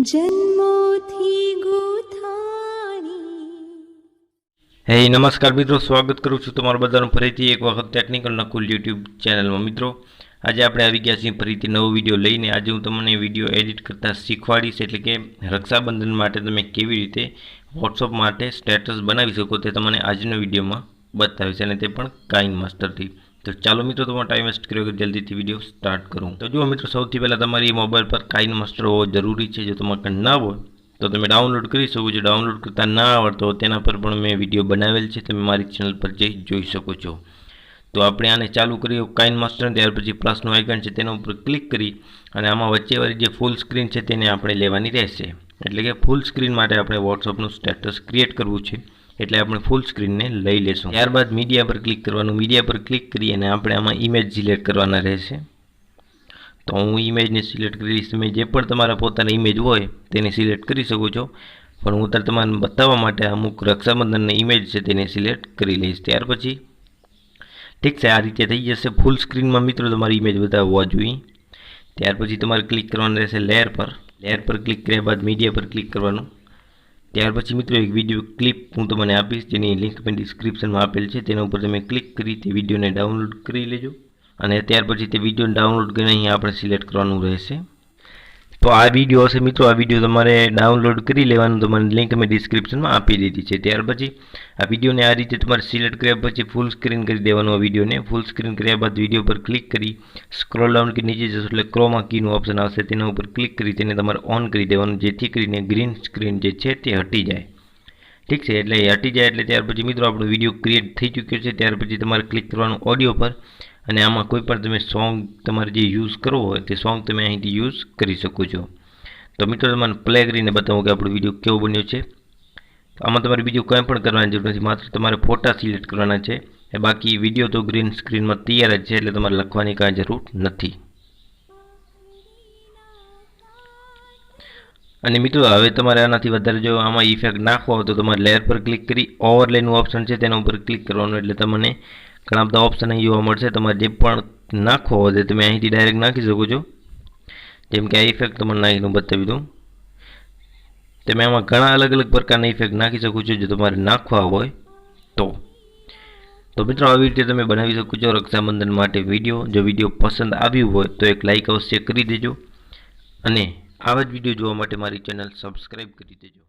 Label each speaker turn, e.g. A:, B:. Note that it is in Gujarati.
A: જન્મોથી ગૂંથાણી।
B: હે નમસ્કાર મિત્રો, સ્વાગત કરું છું તમારું બધાનું ફરીથી એક વખત ટેકનિકલ નકુલ યુટ્યુબ ચેનલમાં। મિત્રો આજે આપણે આવી ગયા છીએ ફરીથી નવો વિડીયો લઈને। આજે હું તમને વિડીયો એડિટ કરતા શીખવાડીશ, એટલે કે રક્ષાબંધન માટે તમે કેવી રીતે વોટ્સઅપ માટે સ્ટેટસ બનાવી શકો તે તમને આજના વિડીયોમાં બતાવીશ, અને તે પણ કાઇન માસ્ટરથી। તો ચાલો મિત્રો, તમારો ટાઈમ વેસ્ટ કર્યો કે જલ્દીથી વિડીયો સ્ટાર્ટ કરું। તો જુઓ મિત્રો, સૌથી પહેલાં તમારી મોબાઈલ પર કાઇન માસ્ટર હોવો જરૂરી છે। જો તમારે ના હોય તો તમે ડાઉનલોડ કરી શકો છો। ડાઉનલોડ કરતા ના આવડતો તેના પર પણ મેં વિડીયો બનાવેલ છે, તમે મારી ચેનલ પર જઈ જોઈ શકો છો। તો આપણે આને ચાલુ કરીએ કાઇન માસ્ટર, ત્યાર પછી પ્લસનું આઇકન છે તેના ઉપર ક્લિક કરી અને આમાં વચ્ચેવાળી જે ફૂલ સ્ક્રીન છે તેને આપણે લેવાની રહેશે। એટલે કે ફૂલ સ્ક્રીન માટે આપણે વોટ્સઅપનું સ્ટેટસ ક્રિએટ કરવું છે, એટલે આપણે ફૂલ સ્ક્રીનને લઈ લેશું। ત્યારબાદ મીડિયા પર ક્લિક કરવાનું। મીડિયા પર ક્લિક કરી અને આપણે આમાં ઇમેજ સિલેક્ટ કરવાના રહેશે। તો હું ઇમેજને સિલેક્ટ કરીશ। તમે જે પણ તમારા પોતાના ઇમેજ હોય તેને સિલેક્ટ કરી શકો છો, પણ હું તમને બતાવવા માટે અમુક રક્ષાબંધનની ઇમેજ છે તેને સિલેક્ટ કરી લઈશ। ત્યાર પછી ઠીક છે, આ રીતે થઈ જશે। ફૂલ સ્ક્રીનમાં મિત્રો તમારી ઇમેજ બધા હોવા જોઈએ। ત્યાર પછી તમારે ક્લિક કરવાનું રહેશે લેયર પર। લેયર પર ક્લિક કર્યા બાદ મીડિયા પર ક્લિક કરવાનું। ત્યાર પછી મિત્રો એક વિડીયો ક્લિપ હું તમને આપીશ, જેની લિંક મેં ડિસ્ક્રિપ્શનમાં આપેલ છે, તેના ઉપર તમે ક્લિક કરી તે વિડીયોને ડાઉનલોડ કરી લેજો। અને ત્યાર પછી તે વિડીયોને ડાઉનલોડ કરીને અહીં આપણે સિલેક્ટ કરવાનું રહેશે। તો આ વિડીયો હશે મિત્રો, આ વિડીયો તમારે ડાઉનલોડ કરી લેવાનું, તમારી લિંક મેં ડિસ્ક્રિપ્શનમાં આપી દીધી છે। ત્યાર પછી આ વિડીયોને આ રીતે તમારે સિલેક્ટ કર્યા પછી ફૂલ સ્ક્રીન કરી દેવાનું। આ વિડીયોને ફૂલ સ્ક્રીન કર્યા બાદ વિડીયો પર ક્લિક કરી સ્ક્રોલ ડાઉન કે નીચે જશો એટલે ક્રોમા કીનું ઓપ્શન આવશે, તેના ઉપર ક્લિક કરી તેને તમારે ઓન કરી દેવાનું, જેથી કરીને ગ્રીન સ્ક્રીન જે છે તે હટી જાય। ઠીક છે, એટલે એ હટી જાય એટલે ત્યાર પછી મિત્રો આપણો વિડીયો ક્રિએટ થઈ ચૂક્યો છે। ત્યાર પછી તમારે ક્લિક કરવાનું ઓડિયો પર, અને આમાં કોઈ પણ તમે સોંગ તમારે જે યુઝ કરવો હોય તે સોંગ તમે અહીંથી યુઝ કરી શકો છો। તો મિત્રો તમને પ્લે કરીને બતાવું કે આપણો વિડીયો કેવો બન્યો છે। આમાં તમારે બીજું કંઈ પણ કરવાની જરૂર નથી, માત્ર તમારે ફોટા સિલેક્ટ કરવાના છે। બાકી વિડીયો તો ગ્રીન સ્ક્રીનમાં તૈયાર જ છે, એટલે તમારે લખવાની કાંઈ જરૂર નથી। અને મિત્રો હવે તમારે આનાથી વધારે જો આમાં ઇફેક્ટ નાખવો હોય તો તમારે લેયર પર ક્લિક કરી ઓવરલેનું ઓપ્શન છે તેના ઉપર ક્લિક કરવાનું, એટલે તમને ઘણા બધા ઓપ્શન અહીં જોવા મળશે। તમારે જે પણ નાખવો હોય તે તમે અહીંથી ડાયરેક્ટ નાખી શકો છો। જેમ કે આ ઇફેક્ટ તમને નાખીને બતાવી દઉં, તમે આમાં ઘણા અલગ અલગ પ્રકારના ઇફેક્ટ નાખી શકો છો જો તમારે નાખવા હોય તો મિત્રો આવી રીતે તમે બનાવી શકો છો રક્ષાબંધન માટે વિડીયો। જો વિડીયો પસંદ આવ્યું હોય તો એક લાઇક અવશ્ય કરી દેજો, અને આવા જ વિડીયો જોવા માટે મારી ચેનલ સબસ્ક્રાઈબ કરી દેજો।